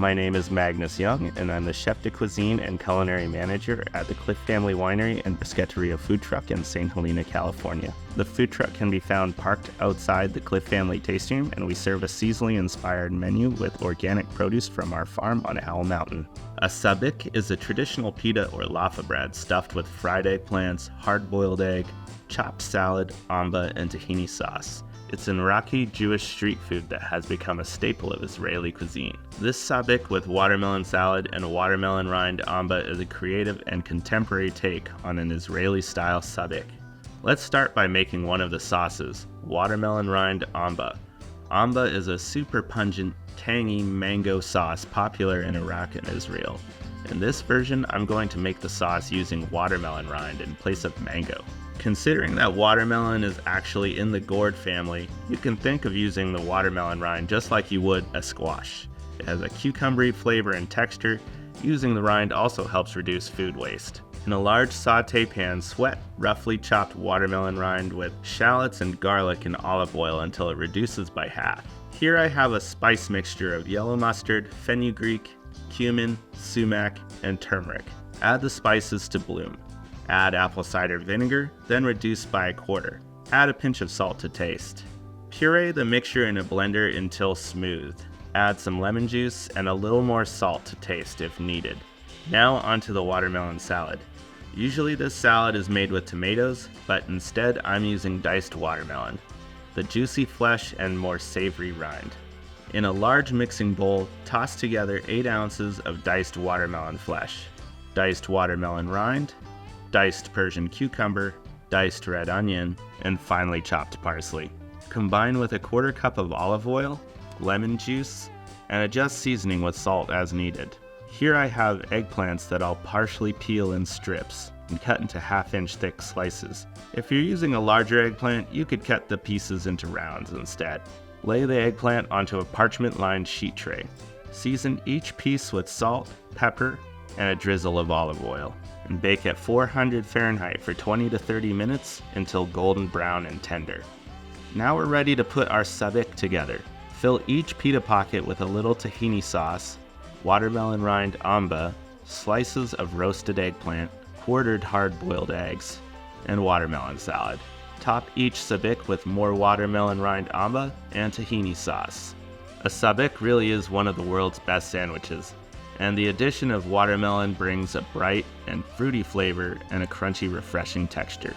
My name is Magnus Young, and I'm the Chef de Cuisine and Culinary Manager at the Clif Family Winery and Bruschetteria Food Truck in St. Helena, California. The food truck can be found parked outside the Clif Family tasting room, and we serve a seasonally inspired menu with organic produce from our farm on Owl Mountain. A sabich is a traditional pita or laffa bread stuffed with fried eggplants, hard-boiled egg, chopped salad, amba, and tahini sauce. It's an Iraqi Jewish street food that has become a staple of Israeli cuisine. This sabich with watermelon salad and watermelon rind amba is a creative and contemporary take on an Israeli-style sabich. Let's start by making one of the sauces, watermelon rind amba. Amba is a super pungent, tangy mango sauce popular in Iraq and Israel. In this version, I'm going to make the sauce using watermelon rind in place of mango. Considering that watermelon is actually in the gourd family, you can think of using the watermelon rind just like you would a squash. It has a cucumbery flavor and texture. Using the rind also helps reduce food waste. In a large sauté pan, sweat roughly chopped watermelon rind with shallots and garlic in olive oil until it reduces by half. Here I have a spice mixture of yellow mustard, fenugreek, cumin, sumac, and turmeric. Add the spices to bloom. Add apple cider vinegar, then reduce by a quarter. Add a pinch of salt to taste. Puree the mixture in a blender until smooth. Add some lemon juice and a little more salt to taste if needed. Now onto the watermelon salad. Usually this salad is made with tomatoes, but instead I'm using diced watermelon, the juicy flesh and more savory rind. In a large mixing bowl, toss together 8 ounces of diced watermelon flesh, diced watermelon rind, diced Persian cucumber, diced red onion, and finely chopped parsley. Combine with a quarter cup of olive oil, lemon juice, and adjust seasoning with salt as needed. Here I have eggplants that I'll partially peel in strips and cut into half-inch thick slices. If you're using a larger eggplant, you could cut the pieces into rounds instead. Lay the eggplant onto a parchment-lined sheet tray. Season each piece with salt, pepper, and a drizzle of olive oil, and bake at 400 Fahrenheit for 20 to 30 minutes until golden brown and tender. Now we're ready to put our sabich together. Fill each pita pocket with a little tahini sauce, watermelon rind amba, slices of roasted eggplant, quartered hard-boiled eggs, and watermelon salad. Top each sabich with more watermelon rind amba and tahini sauce. A sabich really is one of the world's best sandwiches, and the addition of watermelon brings a bright and fruity flavor and a crunchy, refreshing texture.